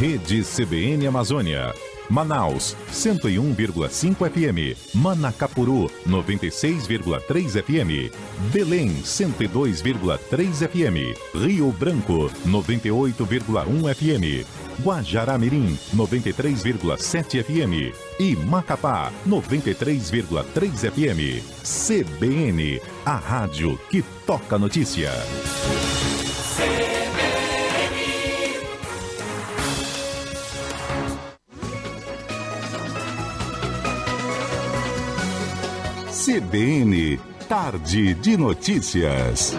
Rede CBN Amazônia. Manaus, 101,5 FM. Manacapuru, 96,3 FM. Belém, 102,3 FM. Rio Branco, 98,1 FM. Guajará-Mirim, 93,7 FM. E Macapá, 93,3 FM. CBN, a rádio que toca notícia. CBN, Tarde de Notícias.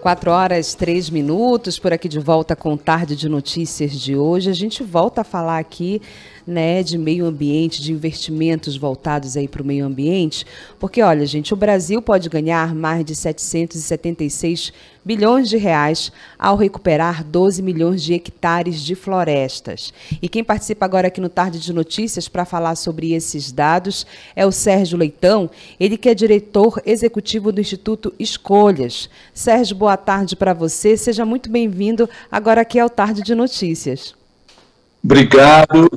4h03, por aqui de volta com Tarde de Notícias de hoje. A gente volta a falar aqui, né, de meio ambiente, de investimentos voltados aí para o meio ambiente, porque, olha, gente, o Brasil pode ganhar mais de 776 bilhões de reais ao recuperar 12 milhões de hectares de florestas. E quem participa agora aqui no Tarde de Notícias para falar sobre esses dados é o Sérgio Leitão, ele que é diretor executivo do Instituto Escolhas. Sérgio, boa tarde para você, seja muito bem-vindo agora aqui ao Tarde de Notícias. Obrigado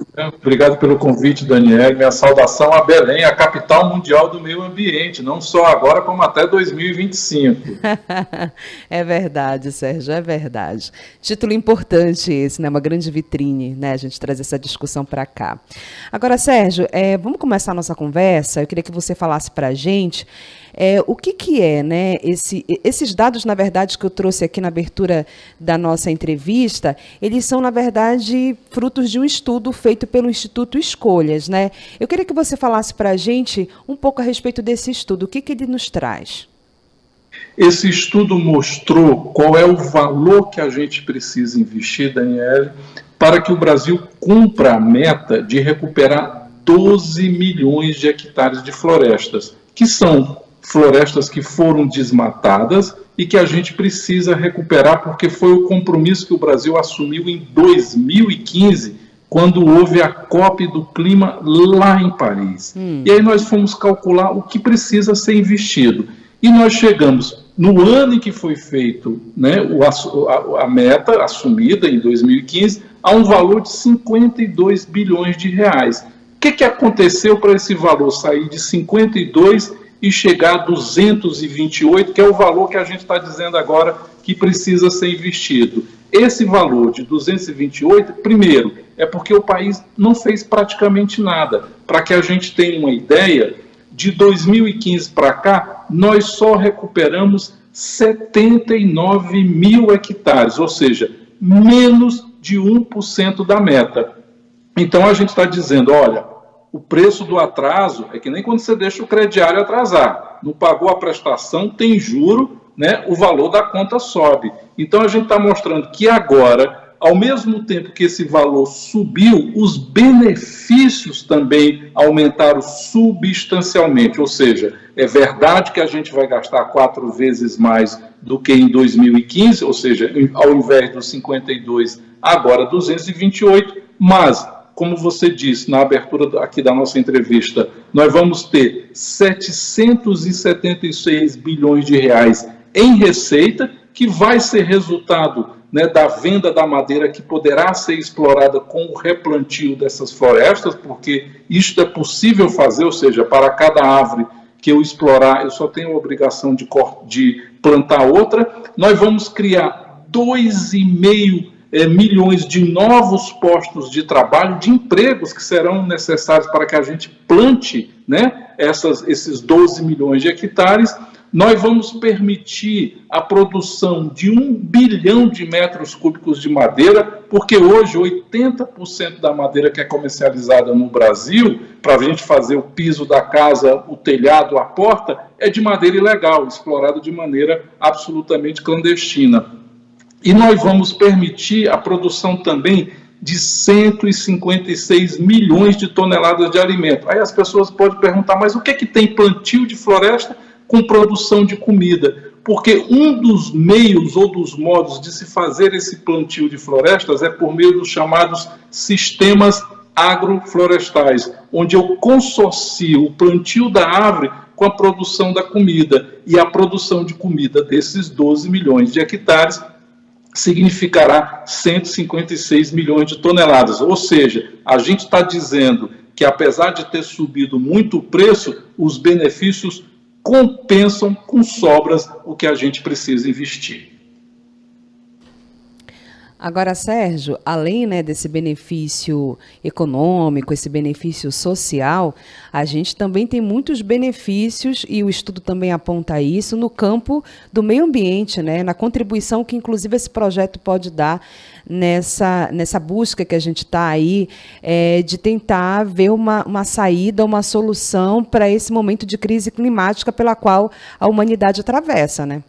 pelo convite, Daniel. Minha saudação a Belém, a capital mundial do meio ambiente, não só agora, como até 2025. É verdade, Sérgio, é verdade. Título importante esse, né? Uma grande vitrine, né? A gente traz essa discussão para cá. Agora, Sérgio, vamos começar a nossa conversa. Eu queria que você falasse para a gente o que é, né, esses dados, na verdade, que eu trouxe aqui na abertura da nossa entrevista, eles são, na verdade, frutos de um estudo feito pelo Instituto Escolhas, né? Eu queria que você falasse para a gente um pouco a respeito desse estudo, o que ele nos traz? Esse estudo mostrou qual é o valor que a gente precisa investir, Daniele, para que o Brasil cumpra a meta de recuperar 12 milhões de hectares de florestas, que são florestas que foram desmatadas e que a gente precisa recuperar, porque foi o compromisso que o Brasil assumiu em 2015, quando houve a COP do clima lá em Paris. E aí nós fomos calcular o que precisa ser investido. E nós chegamos, no ano em que foi feito, né, a meta assumida em 2015, a um valor de 52 bilhões de reais. O que aconteceu para esse valor sair de 52 e chegar a 228, que é o valor que a gente está dizendo agora que precisa ser investido? Esse valor de 228, primeiro, é porque o país não fez praticamente nada. Para que a gente tenha uma ideia, de 2015 para cá, nós só recuperamos 79 mil hectares, ou seja, menos de 1% da meta. Então a gente está dizendo, olha, o preço do atraso é que nem quando você deixa o crediário atrasar. Não pagou a prestação, tem juro, né, o valor da conta sobe. Então a gente está mostrando que agora, ao mesmo tempo que esse valor subiu, os benefícios também aumentaram substancialmente. Ou seja, é verdade que a gente vai gastar 4 vezes mais do que em 2015, ou seja, ao invés dos 52, agora 228, mas como você disse na abertura aqui da nossa entrevista, nós vamos ter 776 bilhões de reais em receita, que vai ser resultado, né, da venda da madeira que poderá ser explorada com o replantio dessas florestas, porque isto é possível fazer, ou seja, para cada árvore que eu explorar, eu só tenho a obrigação de plantar outra. Nós vamos criar 2,5 milhões de novos postos de trabalho, de empregos que serão necessários para que a gente plante, né, esses 12 milhões de hectares. Nós vamos permitir a produção de 1 bilhão de metros cúbicos de madeira, porque hoje 80% da madeira que é comercializada no Brasil, para a gente fazer o piso da casa, o telhado, a porta, é de madeira ilegal, explorada de maneira absolutamente clandestina. E nós vamos permitir a produção também de 156 milhões de toneladas de alimento. Aí as pessoas podem perguntar, mas o que é que tem plantio de floresta com produção de comida? Porque um dos meios ou dos modos de se fazer esse plantio de florestas é por meio dos chamados sistemas agroflorestais, onde eu consorcio o plantio da árvore com a produção da comida. E a produção de comida desses 12 milhões de hectares significará 156 milhões de toneladas. Ou seja, a gente está dizendo que, apesar de ter subido muito o preço, os benefícios compensam com sobras o que a gente precisa investir. Agora, Sérgio, além, né, desse benefício econômico, esse benefício social, a gente também tem muitos benefícios, e o estudo também aponta isso, no campo do meio ambiente, né, na contribuição que, inclusive, esse projeto pode dar nessa busca que a gente está aí, de tentar ver uma saída, uma solução para esse momento de crise climática pela qual a humanidade atravessa, né?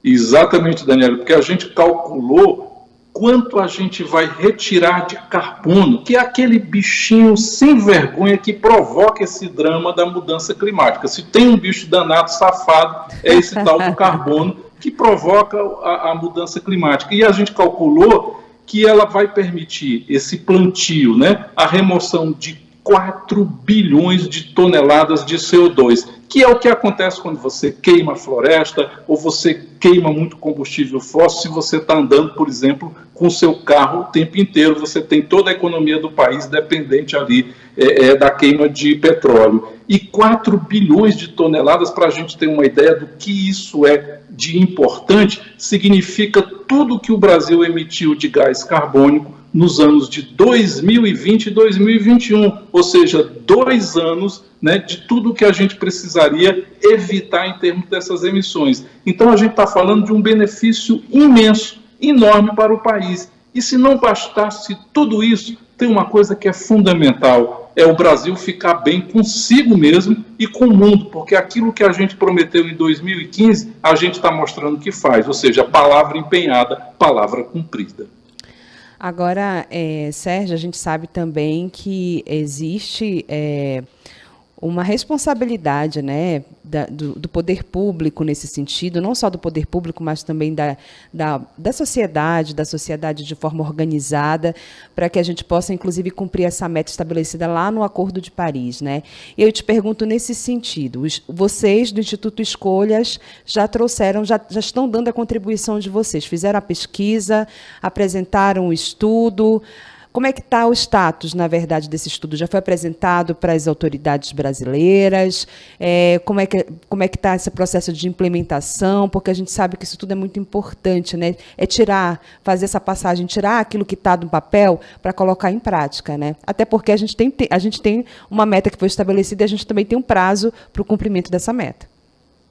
Exatamente, Daniela, porque a gente calculou quanto a gente vai retirar de carbono, que é aquele bichinho sem vergonha que provoca esse drama da mudança climática. Se tem um bicho danado, safado, é esse tal do carbono que provoca a mudança climática. E a gente calculou que ela vai permitir esse plantio, né, a remoção de 4 bilhões de toneladas de CO2, que é o que acontece quando você queima a floresta ou você queima muito combustível fóssil. Se você está andando, por exemplo, com o seu carro o tempo inteiro, você tem toda a economia do país dependente ali da queima de petróleo. E 4 bilhões de toneladas, para a gente ter uma ideia do que isso é de importante, significa tudo que o Brasil emitiu de gás carbônico nos anos de 2020 e 2021, ou seja, 2 anos, né, de tudo que a gente precisaria evitar em termos dessas emissões. Então a gente está falando de um benefício imenso, enorme para o país. E se não bastasse tudo isso, tem uma coisa que é fundamental, é o Brasil ficar bem consigo mesmo e com o mundo, porque aquilo que a gente prometeu em 2015, a gente está mostrando que faz, ou seja, palavra empenhada, palavra cumprida. Agora, Sérgio, a gente sabe também que existe uma responsabilidade, né, do poder público nesse sentido, não só do poder público, mas também da sociedade de forma organizada, para que a gente possa, inclusive, cumprir essa meta estabelecida lá no Acordo de Paris, né? Eu te pergunto nesse sentido, vocês do Instituto Escolhas já trouxeram, já estão dando a contribuição de vocês, fizeram a pesquisa, apresentaram o estudo. Como é que está o status, na verdade, desse estudo? Já foi apresentado para as autoridades brasileiras? Como é que está esse processo de implementação? Porque a gente sabe que isso tudo é muito importante, né? Fazer essa passagem, tirar aquilo que está no papel para colocar em prática, né? Até porque a gente tem uma meta que foi estabelecida e a gente também tem um prazo para o cumprimento dessa meta.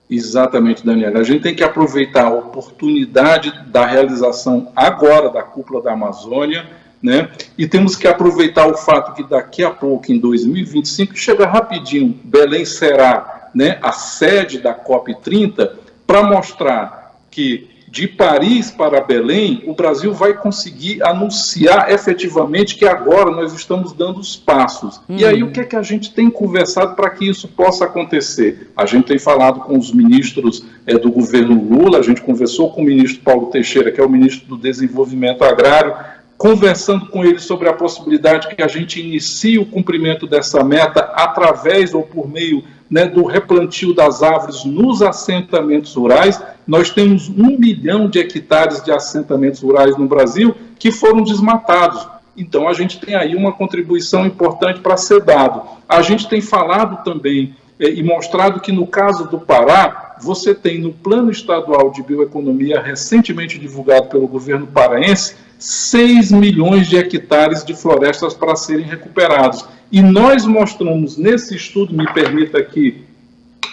Exatamente, Daniela. A gente tem que aproveitar a oportunidade da realização agora da Cúpula da Amazônia, né? E temos que aproveitar o fato que daqui a pouco, em 2025, chega rapidinho, Belém será, né, a sede da COP30, para mostrar que de Paris para Belém, o Brasil vai conseguir anunciar efetivamente que agora nós estamos dando os passos. E aí o que é que a gente tem conversado para que isso possa acontecer? A gente tem falado com os ministros do governo Lula, a gente conversou com o ministro Paulo Teixeira, que é o ministro do Desenvolvimento Agrário, conversando com ele sobre a possibilidade que a gente inicie o cumprimento dessa meta através ou por meio, né, do replantio das árvores nos assentamentos rurais. Nós temos 1 milhão de hectares de assentamentos rurais no Brasil que foram desmatados. Então a gente tem aí uma contribuição importante para ser dado. A gente tem falado também e mostrado que no caso do Pará, você tem no Plano Estadual de Bioeconomia, recentemente divulgado pelo governo paraense, 6 milhões de hectares de florestas para serem recuperados. E nós mostramos nesse estudo, me permita aqui,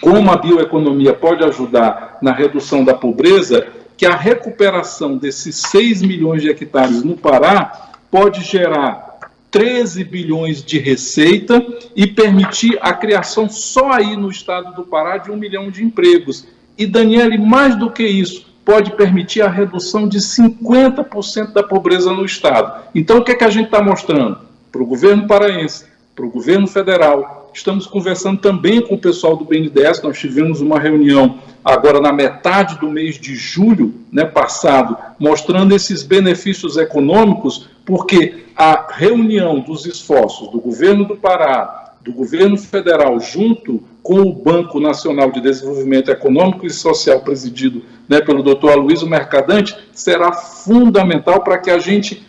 como a bioeconomia pode ajudar na redução da pobreza, que a recuperação desses 6 milhões de hectares no Pará pode gerar 13 bilhões de receita e permitir a criação só aí no estado do Pará de 1 milhão de empregos. E, Daniele, mais do que isso, pode permitir a redução de 50% da pobreza no estado. Então, o que é que a gente está mostrando? Para o governo paraense, para o governo federal, estamos conversando também com o pessoal do BNDES, nós tivemos uma reunião agora na metade do mês de julho, né, passado, mostrando esses benefícios econômicos, porque a reunião dos esforços do governo do Pará, do governo federal, junto com o Banco Nacional de Desenvolvimento Econômico e Social, presidido, né, pelo Dr. Aloysio Mercadante, será fundamental para que a gente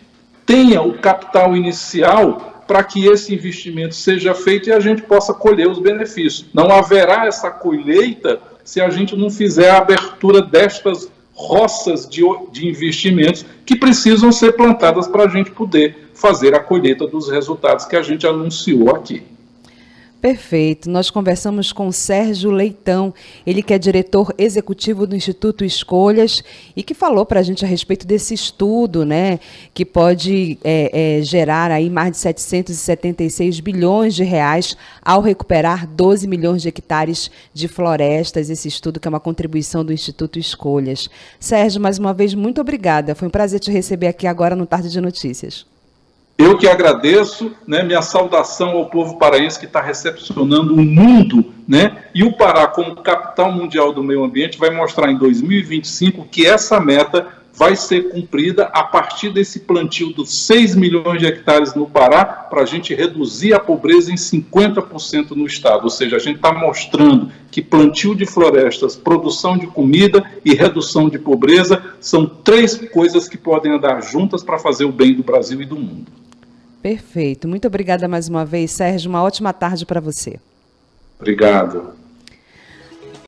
tenha o capital inicial para que esse investimento seja feito e a gente possa colher os benefícios. Não haverá essa colheita se a gente não fizer a abertura destas roças de investimentos que precisam ser plantadas para a gente poder fazer a colheita dos resultados que a gente anunciou aqui. Perfeito. Nós conversamos com Sérgio Leitão, ele que é diretor executivo do Instituto Escolhas e que falou para a gente a respeito desse estudo, né, que pode gerar aí mais de 776 bilhões de reais ao recuperar 12 milhões de hectares de florestas, esse estudo que é uma contribuição do Instituto Escolhas. Sérgio, mais uma vez, muito obrigada. Foi um prazer te receber aqui agora no Tarde de Notícias. Eu que agradeço, né, minha saudação ao povo paraense que está recepcionando o mundo, né, e o Pará, como capital mundial do meio ambiente, vai mostrar em 2025 que essa meta vai ser cumprida a partir desse plantio dos 6 milhões de hectares no Pará, para a gente reduzir a pobreza em 50% no estado. Ou seja, a gente está mostrando que plantio de florestas, produção de comida e redução de pobreza são 3 coisas que podem andar juntas para fazer o bem do Brasil e do mundo. Perfeito. Muito obrigada mais uma vez, Sérgio. Uma ótima tarde para você. Obrigado.